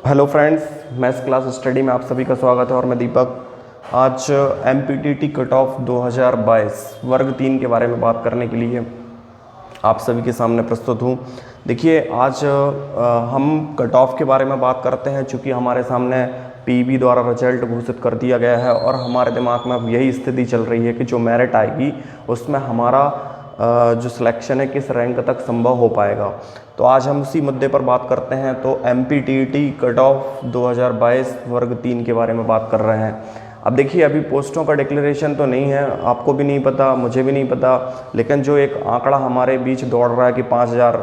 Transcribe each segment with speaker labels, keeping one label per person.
Speaker 1: Hello friends, maths class study में आप सभी का स्वागत है और मैं दीपक। आज एमपीटीटी कट ऑफ 2022 वर्ग 3 के बारे में बात करने के लिए आप सभी के सामने प्रस्तुत हूँ। देखिए, आज हम कट ऑफ के बारे में बात करते हैं चूँकि हमारे सामने पीबी द्वारा रिजल्ट घोषित कर दिया गया है और हमारे दिमाग में अब यही स्थिति चल रही है कि जो मेरिट आएगी उसमें हमारा जो सिलेक्शन है किस रैंक तक संभव हो पाएगा। तो आज हम उसी मुद्दे पर बात करते हैं। तो एमपीटीटी कट ऑफ 2022 वर्ग 3 के बारे में बात कर रहे हैं। अब देखिए, अभी पोस्टों का डिक्लेरेशन तो नहीं है, आपको भी नहीं पता, मुझे भी नहीं पता, लेकिन जो एक आंकड़ा हमारे बीच दौड़ रहा है कि 5000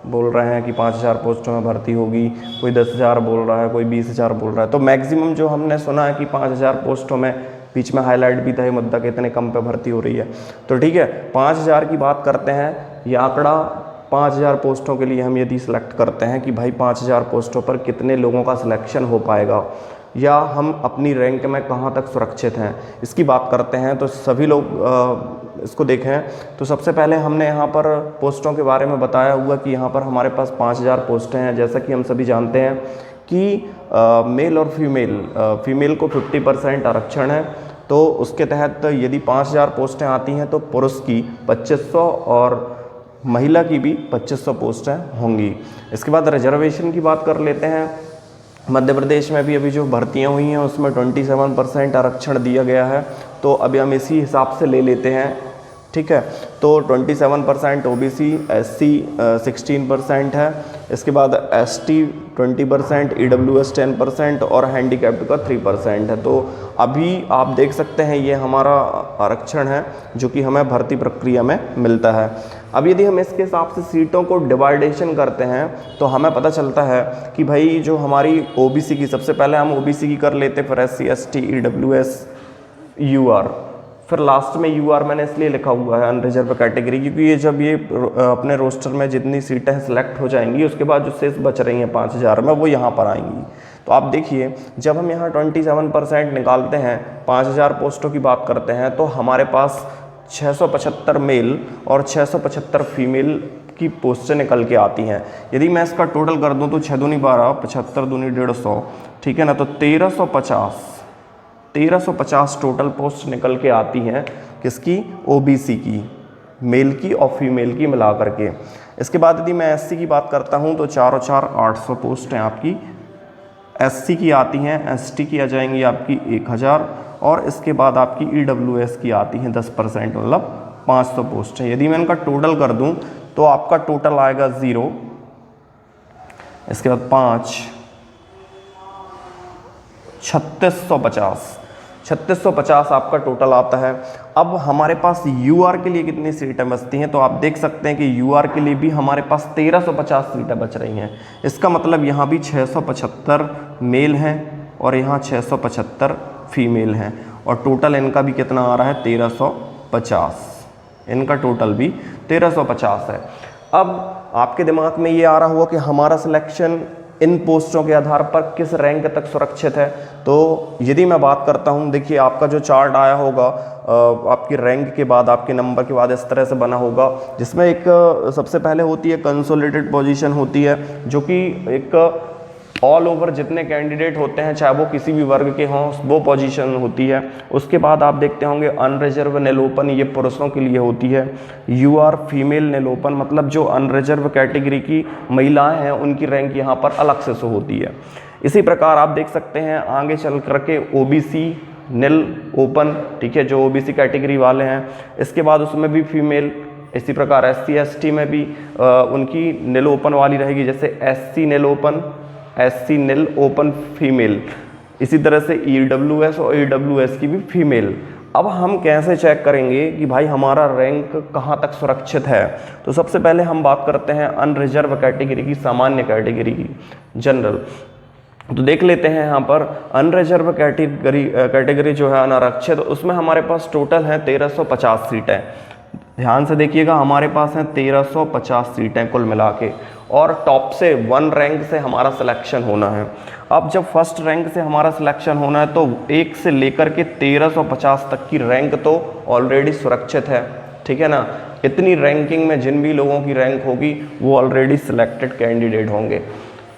Speaker 1: बोल रहे हैं कि 5000 पोस्टों में भर्ती होगी, कोई 10,000 बोल रहा है, कोई 20,000 बोल रहा है। तो मैक्सिमम जो हमने सुना है कि 5000 पोस्टों में, बीच में हाईलाइट भी था ये मुद्दा कि इतने कम पे भर्ती हो रही है। तो ठीक है, 5000 की बात करते हैं। ये आंकड़ा 5000 पोस्टों के लिए हम यदि सिलेक्ट करते हैं कि भाई 5000 पोस्टों पर कितने लोगों का सिलेक्शन हो पाएगा या हम अपनी रैंक में कहाँ तक सुरक्षित हैं, इसकी बात करते हैं। तो सभी लोग इसको देखें। तो सबसे पहले हमने यहाँ पर पोस्टों के बारे में बताया हुआ कि यहाँ पर हमारे पास 5000 पोस्टें हैं। जैसा कि हम सभी जानते हैं कि मेल और फीमेल को 50% आरक्षण है। तो उसके तहत यदि 5000 पोस्टें आती हैं तो पुरुष की 2500 और महिला की भी 2500 पोस्टें होंगी। इसके बाद रिजर्वेशन की बात कर लेते हैं। मध्य प्रदेश में भी अभी जो भर्तियां हुई हैं उसमें 27% आरक्षण दिया गया है। तो अभी हम इसी हिसाब से ले लेते हैं, ठीक है। तो 27% ओबीसी, एससी 16% है। इसके बाद एसटी 20%, ईडब्ल्यूएस 10% और हैंडीकैप्ड का 3% है। तो अभी आप देख सकते हैं ये हमारा आरक्षण है जो कि हमें भर्ती प्रक्रिया में मिलता है। अब यदि हम इसके हिसाब से सीटों को डिवाइडेशन करते हैं तो हमें पता चलता है कि भाई जो हमारी ओबीसी की, सबसे पहले हम ओबीसी की कर लेते, फिर एससी, एसटी, ईडब्ल्यूएस, यूआर, फिर लास्ट में यूआर मैंने इसलिए लिखा हुआ है अनरिजर्व कैटेगरी, क्योंकि ये जब ये अपने रोस्टर में जितनी सीटें सिलेक्ट हो जाएंगी उसके बाद जो शेष बच रही हैं 5000 में वो यहाँ पर आएंगी। तो आप देखिए, जब हम यहाँ 27% निकालते हैं, 5000 पोस्टों की बात करते हैं, तो हमारे पास 675 मेल और 675 फीमेल की पोस्टें निकल के आती हैं। यदि मैं इसका टोटल कर दूँ तो 6 दूनी 12, 75 दूनी 150, ठीक है ना। तो 1350 टोटल पोस्ट निकल के आती हैं, किसकी? ओबीसी की, मेल की और फीमेल की मिला करके। इसके बाद यदि मैं एससी की बात करता हूं तो 4 और 4 800 पोस्ट हैं आपकी एससी की आती हैं। एसटी की आ जाएंगी आपकी 1000 और इसके बाद आपकी ईडब्ल्यूएस की आती हैं 10%, मतलब 500 पोस्ट है। यदि मैं इनका टोटल कर दूं तो आपका टोटल आएगा 0, इसके बाद 5, 3650 आपका टोटल आता है। अब हमारे पास यूआर के लिए कितनी सीटें बचती हैं? तो आप देख सकते हैं कि यूआर के लिए भी हमारे पास 1350 सीटें बच रही हैं। इसका मतलब यहाँ भी 675 मेल हैं और यहाँ 675 फीमेल हैं और टोटल इनका भी कितना आ रहा है? 1350। इनका टोटल भी 1350 है। अब आपके दिमाग में ये आ रहा होगा कि हमारा सिलेक्शन इन पोस्टों के आधार पर किस रैंक तक सुरक्षित है। तो यदि मैं बात करता हूं, देखिए आपका जो चार्ट आया होगा आपकी रैंक के बाद, आपके नंबर के बाद इस तरह से बना होगा, जिसमें एक सबसे पहले होती है कंसोलिडेटेड पोजीशन होती है, जो कि एक ऑल ओवर जितने कैंडिडेट होते हैं चाहे वो किसी भी वर्ग के हों वो पोजीशन होती है। उसके बाद आप देखते होंगे अनरिजर्व नेल ओपन, ये पुरुषों के लिए होती है। यूआर फीमेल नेल ओपन, मतलब जो अनरिजर्व कैटेगरी की महिलाएं हैं उनकी रैंक यहाँ पर अलग से शो होती है। इसी प्रकार आप देख सकते हैं आगे चल करके ओबीसी नेल ओपन, ठीक है, जो ओबीसी कैटेगरी वाले हैं। इसके बाद उसमें भी फीमेल, इसी प्रकार एससी एसटी में भी उनकी नेल ओपन वाली रहेगी, जैसे SC nail open, SC nail open female. इसी तरह से ईडब्ल्यूएस और ईडब्ल्यूएस की भी फीमेल। अब हम कैसे चेक करेंगे कि भाई हमारा रैंक कहाँ तक सुरक्षित है? तो सबसे पहले हम बात करते हैं अनरिजर्व कैटेगरी की, सामान्य कैटेगरी की, जनरल। तो देख लेते हैं यहाँ पर अनरिजर्व कैटेगरी जो है अनारक्षित, उसमें हमारे पास टोटल है 1350 सीटें। ध्यान से देखिएगा, हमारे पास हैं 1350 सीटें कुल मिला के, और टॉप से 1 रैंक से हमारा सिलेक्शन होना है। अब जब फर्स्ट रैंक से हमारा सिलेक्शन होना है तो 1 से लेकर के 1350 तक की रैंक तो ऑलरेडी सुरक्षित है, ठीक है ना। इतनी रैंकिंग में जिन भी लोगों की रैंक होगी वो ऑलरेडी सिलेक्टेड कैंडिडेट होंगे।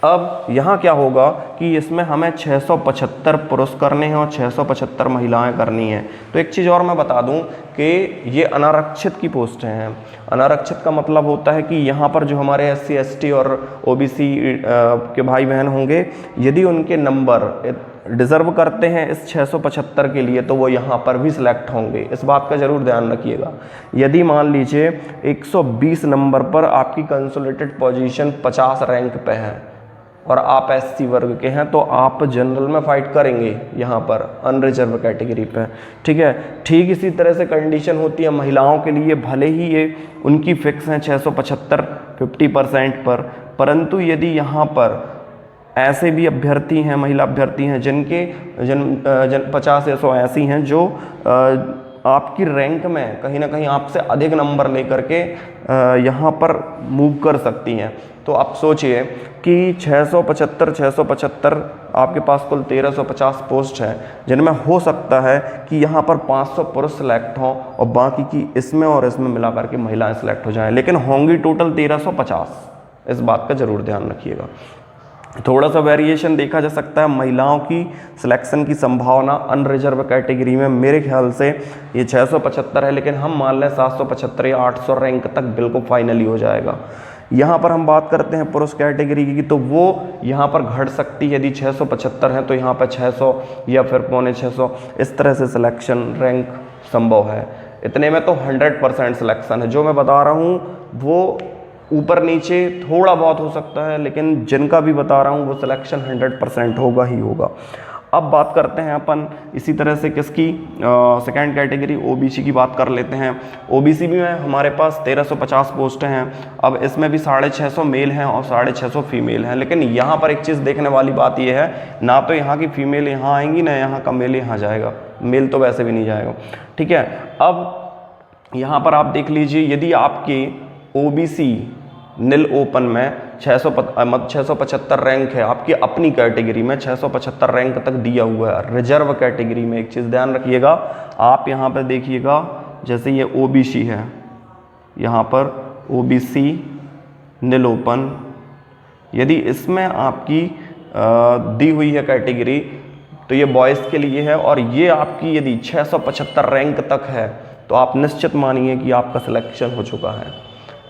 Speaker 1: अब यहाँ क्या होगा कि इसमें हमें 675 पुरुष करने हैं और 675 महिलाएं करनी हैं। तो एक चीज़ और मैं बता दूं कि ये अनारक्षित की पोस्टें हैं। अनारक्षित का मतलब होता है कि यहाँ पर जो हमारे SC ST और OBC के भाई बहन होंगे, यदि उनके नंबर डिज़र्व करते हैं इस 675 के लिए तो वो यहाँ पर भी सिलेक्ट होंगे। इस बात का ज़रूर ध्यान रखिएगा। यदि मान लीजिए 120 नंबर पर आपकी कंसोलिडेटेड पोजीशन 50 रैंक पे है और आप SC वर्ग के हैं तो आप जनरल में फाइट करेंगे यहाँ पर अनरिजर्व कैटेगरी पे, ठीक है। ठीक इसी तरह से कंडीशन होती है महिलाओं के लिए, भले ही ये उनकी फिक्स हैं 675 50% पर, परंतु यदि यहाँ पर ऐसे भी अभ्यर्थी हैं, महिला अभ्यर्थी हैं जिनके 50 या 100 ऐसी हैं जो आपकी रैंक में कहीं ना कहीं आपसे अधिक नंबर लेकर के यहाँ पर मूव कर सकती हैं। तो आप सोचिए कि 675 आपके पास कुल 1350 पोस्ट हैं, जिनमें हो सकता है कि यहाँ पर 500 पुरुष सिलेक्ट हों और बाकी की इसमें और इसमें मिला करके महिलाएं सिलेक्ट हो जाएं, लेकिन होंगी टोटल 1350। इस बात का ज़रूर ध्यान रखिएगा। थोड़ा सा वेरिएशन देखा जा सकता है महिलाओं की सिलेक्शन की संभावना अनरिजर्व कैटेगरी में। मेरे ख्याल से ये 675 है, लेकिन हम मान लें 775 या 800 रैंक तक बिल्कुल फाइनली हो जाएगा। यहाँ पर हम बात करते हैं पुरुष कैटेगरी की, तो वो यहाँ पर घट सकती है। यदि 675 है तो यहाँ पर 600 या फिर 650, इस तरह से सिलेक्शन रैंक संभव है। इतने में तो 100% सिलेक्शन है। जो मैं बता रहा हूँ वो ऊपर नीचे थोड़ा बहुत हो सकता है, लेकिन जिनका भी बता रहा हूँ वो सिलेक्शन 100% होगा ही होगा। अब बात करते हैं अपन इसी तरह से किसकी, सेकंड कैटेगरी OBC की बात कर लेते हैं। OBC में हमारे पास 1350 पोस्टें हैं। अब इसमें भी 650 मेल हैं और 650 फीमेल हैं, लेकिन यहाँ पर एक चीज़ देखने वाली बात यह है, ना तो यहाँ की फीमेल यहाँ आएंगी ना यहाँ का मेल यहाँ जाएगा, मेल तो वैसे भी नहीं जाएगा, ठीक है। अब यहाँ पर आप देख लीजिए, यदि आपकी OBC नील ओपन में 675 रैंक है, आपकी अपनी कैटेगरी में 675 रैंक तक दिया हुआ है। रिजर्व कैटेगरी में एक चीज़ ध्यान रखिएगा, आप यहाँ पर देखिएगा, जैसे ये OBC है, यहाँ पर OBC नील ओपन, यदि इसमें आपकी दी हुई है कैटेगरी तो ये बॉयज़ के लिए है, और ये आपकी यदि 675 रैंक तक है तो आप निश्चित मानिए कि आपका सिलेक्शन हो चुका है,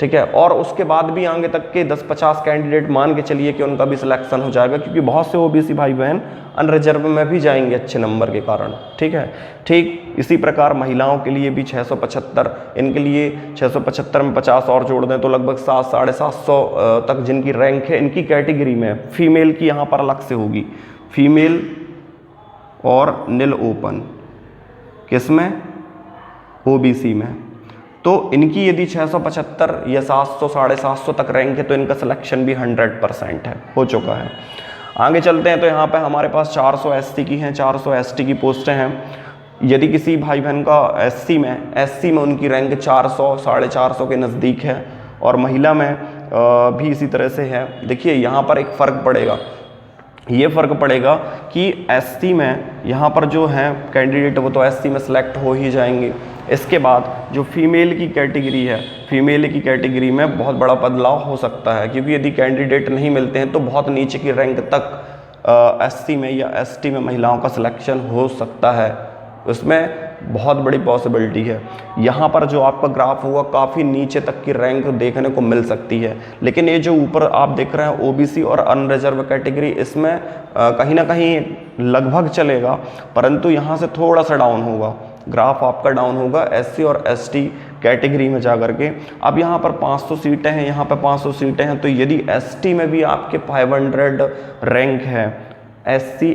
Speaker 1: ठीक है। और उसके बाद भी आगे तक के 10-50 कैंडिडेट मान के चलिए कि उनका भी सिलेक्शन हो जाएगा, क्योंकि बहुत से OBC भाई बहन अनरिजर्व में भी जाएंगे अच्छे नंबर के कारण, ठीक है। ठीक इसी प्रकार महिलाओं के लिए भी 675, इनके लिए 675 में 50 और जोड़ दें तो लगभग 700-750 तक जिनकी रैंक है इनकी कैटेगरी में। फीमेल की यहाँ पर अलग से होगी, फीमेल और नील ओपन किसमें, OBC में। तो इनकी यदि 675 या 700-750 तक रैंक है तो इनका सिलेक्शन भी 100% है, हो चुका है। आगे चलते हैं तो यहाँ पे हमारे पास 400 SC की हैं, 400 ST की पोस्टें हैं। यदि किसी भाई बहन का SC में उनकी रैंक 400-450 के नज़दीक है और महिला में भी इसी तरह से है। देखिए यहाँ पर एक फ़र्क पड़ेगा, ये फ़र्क पड़ेगा कि SC में यहाँ पर जो है कैंडिडेट वो तो SC में सिलेक्ट हो ही जाएंगे। इसके बाद जो फीमेल की कैटेगरी है, फीमेल की कैटेगरी में बहुत बड़ा बदलाव हो सकता है, क्योंकि यदि कैंडिडेट नहीं मिलते हैं तो बहुत नीचे की रैंक तक SC में या ST में महिलाओं का सिलेक्शन हो सकता है। उसमें बहुत बड़ी पॉसिबिलिटी है। यहाँ पर जो आपका ग्राफ होगा काफ़ी नीचे तक की रैंक देखने को मिल सकती है, लेकिन ये जो ऊपर आप देख रहे हैं OBC और अनरिजर्व कैटेगरी, इसमें कहीं ना कहीं लगभग चलेगा, परंतु यहाँ से थोड़ा सा डाउन होगा, ग्राफ आपका डाउन होगा SC और ST कैटेगरी में जा करके। अब यहाँ पर 500 सीटें हैं, यहाँ पर 500 सीटें हैं, तो यदि ST में भी आपके 500 रैंक है SC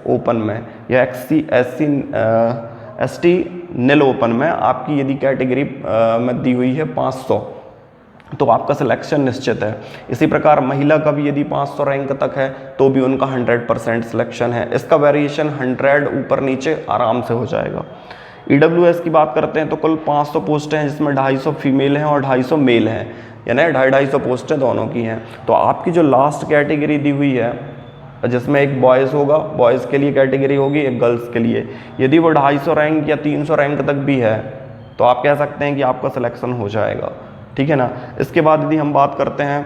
Speaker 1: ओपन में या ST नील ओपन में, आपकी यदि कैटेगरी में दी हुई है 500 तो आपका सिलेक्शन निश्चित है। इसी प्रकार महिला का भी यदि 500 रैंक तक है तो भी उनका 100% सिलेक्शन है। इसका वेरिएशन 100 ऊपर नीचे आराम से हो जाएगा। EWS की बात करते हैं तो कुल 500 पोस्टें हैं, जिसमें 250 फीमेल हैं और 250 मेल हैं, यानी 250 पोस्टें दोनों की हैं। तो आपकी जो लास्ट कैटेगरी दी हुई है, जिसमें एक बॉयज़ होगा, बॉयज़ के लिए कैटेगरी होगी, एक गर्ल्स के लिए, यदि वो 250 रैंक या 300 रैंक तक भी है तो आप कह सकते हैं कि आपका सिलेक्शन हो जाएगा, ठीक है ना। इसके बाद यदि हम बात करते हैं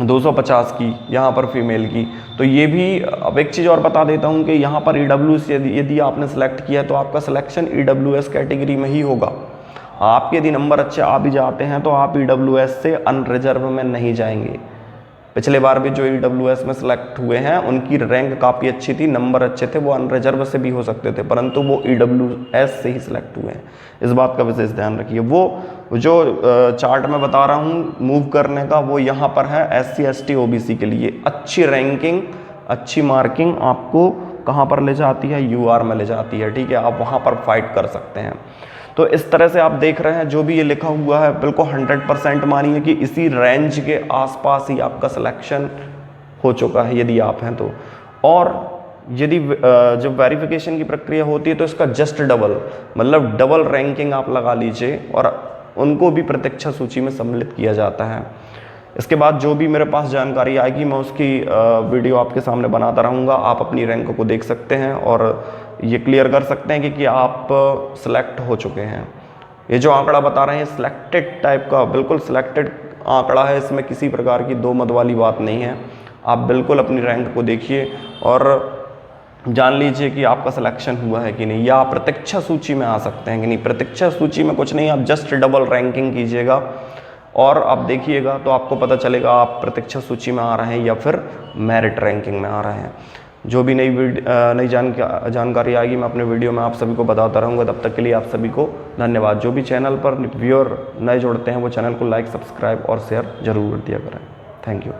Speaker 1: 250 की यहाँ पर फीमेल की। तो ये भी, अब एक चीज़ और बता देता हूँ कि यहाँ पर EWS यदि आपने सेलेक्ट किया तो आपका सिलेक्शन EWS कैटेगरी में ही होगा। आपके यदि नंबर अच्छे आ भी जाते हैं तो आप EWS से अनरिजर्व में नहीं जाएंगे। पिछले बार भी जो EWS में सेलेक्ट हुए हैं उनकी रैंक काफ़ी अच्छी थी, नंबर अच्छे थे, वो अनरिजर्व से भी हो सकते थे, परंतु वो EWS से ही सिलेक्ट हुए हैं। इस बात का विशेष ध्यान रखिए। वो जो चार्ट मैं बता रहा हूँ मूव करने का, वो यहाँ पर है SC ST OBC के लिए। अच्छी रैंकिंग, अच्छी मार्किंग आपको कहाँ पर ले जाती है? UR में ले जाती है, ठीक है। आप वहाँ पर फाइट कर सकते हैं। तो इस तरह से आप देख रहे हैं जो भी ये लिखा हुआ है बिल्कुल 100% मानिए कि इसी रेंज के आसपास ही आपका सिलेक्शन हो चुका है यदि आप हैं तो। और यदि जब वेरिफिकेशन की प्रक्रिया होती है तो इसका जस्ट डबल, मतलब डबल रैंकिंग आप लगा लीजिए और उनको भी प्रतीक्षा सूची में सम्मिलित किया जाता है। इसके बाद जो भी मेरे पास जानकारी आएगी मैं उसकी वीडियो आपके सामने बनाता रहूँगा। आप अपनी रैंक को देख सकते हैं और ये क्लियर कर सकते हैं कि आप सिलेक्ट हो चुके हैं। ये जो आंकड़ा बता रहे हैं सिलेक्टेड टाइप का, बिल्कुल सिलेक्टेड आंकड़ा है, इसमें किसी प्रकार की दो मत वाली बात नहीं है। आप बिल्कुल अपनी रैंक को देखिए और जान लीजिए कि आपका सिलेक्शन हुआ है कि नहीं, या आप प्रतीक्षा सूची में आ सकते हैं कि नहीं। प्रतीक्षा सूची में कुछ नहीं, आप जस्ट डबल रैंकिंग कीजिएगा और आप देखिएगा तो आपको पता चलेगा आप प्रतीक्षा सूची में आ रहे हैं या फिर मेरिट रैंकिंग में आ रहे हैं। जो भी नई जानकारी आएगी मैं अपने वीडियो में आप सभी को बताता रहूँगा। तब तक के लिए आप सभी को धन्यवाद। जो भी चैनल पर व्यूअर नए जुड़ते हैं वो चैनल को लाइक, सब्सक्राइब और शेयर जरूर दिया करें। Thank you.